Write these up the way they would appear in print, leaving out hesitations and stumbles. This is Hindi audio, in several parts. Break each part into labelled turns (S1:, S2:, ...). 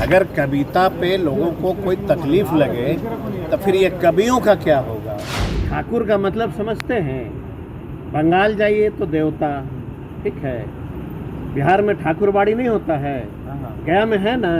S1: अगर कविता पे लोगों को कोई तकलीफ लगे तो फिर ये कवियों का क्या होगा। ठाकुर का मतलब समझते हैं। बंगाल जाइए तो देवता, ठीक है। बिहार में ठाकुरबाड़ी नहीं होता है, गया में है ना।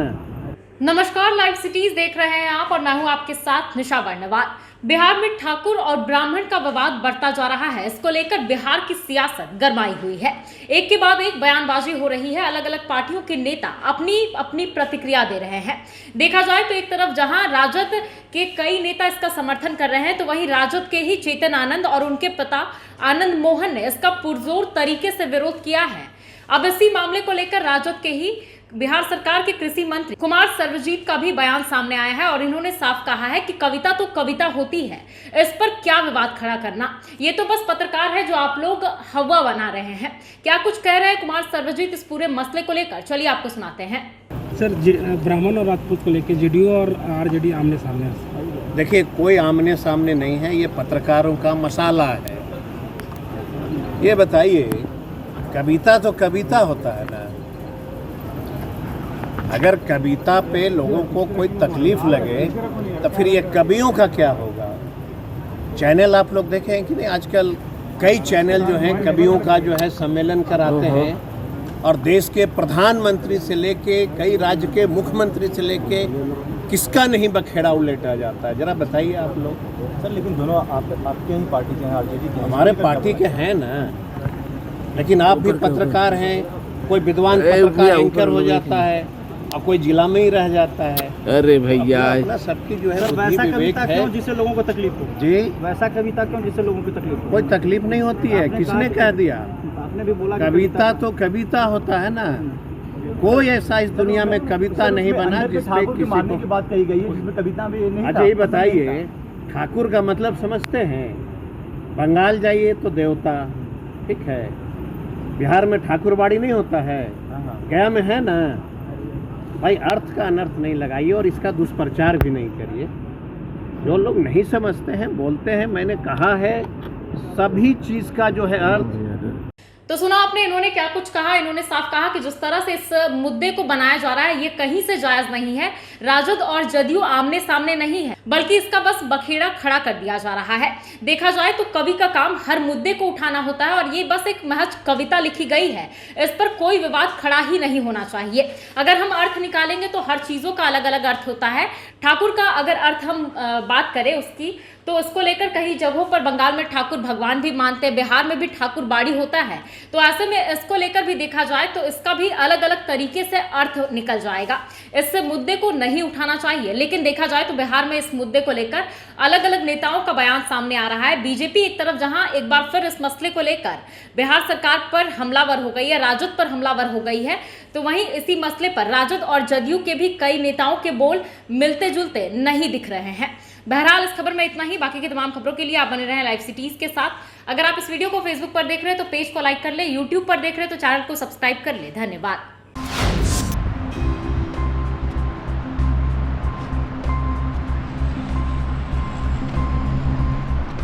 S2: नमस्कार, लाइव सिटीज देख रहे हैं आप और मैं हूं आपके साथ निशा वर्णवाल। बिहार में ठाकुर और ब्राह्मण का विवाद बढ़ता जा रहा है। इसको लेकर बिहार की सियासत गरमाई हुई है। एक के बाद एक बयानबाजी हो रही है। अलग अलग पार्टियों के नेता अपनी अपनी प्रतिक्रिया दे रहे हैं। देखा जाए तो एक तरफ जहां राजद के कई नेता इसका समर्थन कर रहे हैं, तो वहीं राजद के ही चेतन आनंद और उनके पिता आनंद मोहन ने इसका पुरजोर तरीके से विरोध किया है। अब इसी मामले को लेकर राजद के ही बिहार सरकार के कृषि मंत्री कुमार सर्वजीत का भी बयान सामने आया है और इन्होंने साफ कहा है कि कविता तो कविता होती है, इस पर क्या विवाद खड़ा करना। ये तो बस पत्रकार है जो आप लोग हवा बना रहे हैं। क्या कुछ कह रहे हैं कुमार सर्वजीत इस पूरे मसले को लेकर, चलिए आपको सुनाते हैं।
S3: सर, ब्राह्मण और राजपूत को लेकर जेडीयू और आरजेडी आमने सामने है।
S1: देखिए, कोई आमने सामने नहीं है, ये पत्रकारों का मसाला है। ये बताइए, कविता तो कविता होता है ना। अगर कविता पे लोगों को कोई तकलीफ लगे तो फिर ये कवियों का क्या होगा। चैनल आप लोग देखें कि नहीं, आजकल कई चैनल जो हैं कवियों का जो है सम्मेलन कराते हैं और देश के प्रधानमंत्री से लेके कई राज्य के मुख्यमंत्री से लेके किसका नहीं बखेड़ा उलेटा जाता है। जरा बताइए आप लोग।
S4: सर, लेकिन दोनों आपके ही पार्टी के हैं, आरजेडी के।
S1: हमारे पार्टी के हैं ना, लेकिन आप भी पत्रकार हैं। कोई विद्वान पत्रकार एंकर हो जाता है और कोई जिला में ही रह जाता है।
S5: अरे भैया,
S1: अपना सबकी जो है
S3: वैसा
S1: विवेक
S3: कविता
S1: है।
S3: क्यों जिससे लोगों को तकलीफ हो?
S1: जी,
S3: वैसा कविता क्यों जिससे लोगों को तकलीफ हो?
S1: कोई तकलीफ नहीं होती है, किसने कह दिया।
S3: आपने भी बोला
S1: कविता तो कविता होता है ना। कोई ऐसा इस दुनिया में कविता नहीं बना जिसमें किसी
S4: मारने
S1: को।
S4: की बात कही गई है, जिसमें कविता भी नहीं।
S1: अच्छा, ये बताइए, ठाकुर का मतलब समझते हैं। बंगाल जाइए तो देवता, ठीक है। बिहार में ठाकुरबाड़ी नहीं होता है, गया में है ना। भाई, अर्थ का अनर्थ नहीं लगाइए और इसका दुष्प्रचार भी नहीं करिए। जो लोग नहीं समझते हैं बोलते हैं। मैंने कहा है सभी चीज का जो है अर्थ।
S2: तो सुना आपने, इन्होंने क्या कुछ कहा। इन्होंने साफ कहा कि जिस तरह से इस मुद्दे को बनाया जा रहा है ये कहीं से जायज नहीं है। राजद और जदयू आमने सामने नहीं है, बल्कि इसका बस बखेड़ा खड़ा कर दिया जा रहा है। देखा जाए तो कवि का काम हर मुद्दे को उठाना होता है और ये बस एक महज कविता लिखी गई है, इस पर कोई विवाद खड़ा ही नहीं होना चाहिए। अगर हम अर्थ निकालेंगे तो हर चीजों का अलग अलग अर्थ होता है। ठाकुर का अगर अर्थ हम बात करें उसकी, तो उसको लेकर कई जगहों पर बंगाल में ठाकुर भगवान भी मानते हैं, बिहार में भी ठाकुर बाड़ी होता है। तो ऐसे में इसको लेकर भी देखा जाए तो इसका भी अलग अलग तरीके से अर्थ निकल जाएगा। इससे मुद्दे को नहीं उठाना चाहिए। लेकिन देखा जाए तो बिहार में इस मुद्दे को लेकर अलग अलग नेताओं का बयान सामने आ रहा है। बीजेपी एक तरफ जहां एक बार फिर इस मसले को लेकर बिहार सरकार पर हमलावर हो गई है, राजद पर हमलावर हो गई है, तो वहीं इसी मसले पर राजद और जदयू के भी कई नेताओं के बोल मिलते जुलते नहीं दिख रहे हैं। बहरहाल इस खबर में इतना ही। बाकी की तमाम खबरों के लिए आप बने रहें लाइव सिटीज के साथ। अगर आप इस वीडियो को फेसबुक पर देख रहे हैं तो पेज को लाइक कर ले, यूट्यूब पर देख रहे हैं तो चैनल को सब्सक्राइब कर ले। धन्यवाद।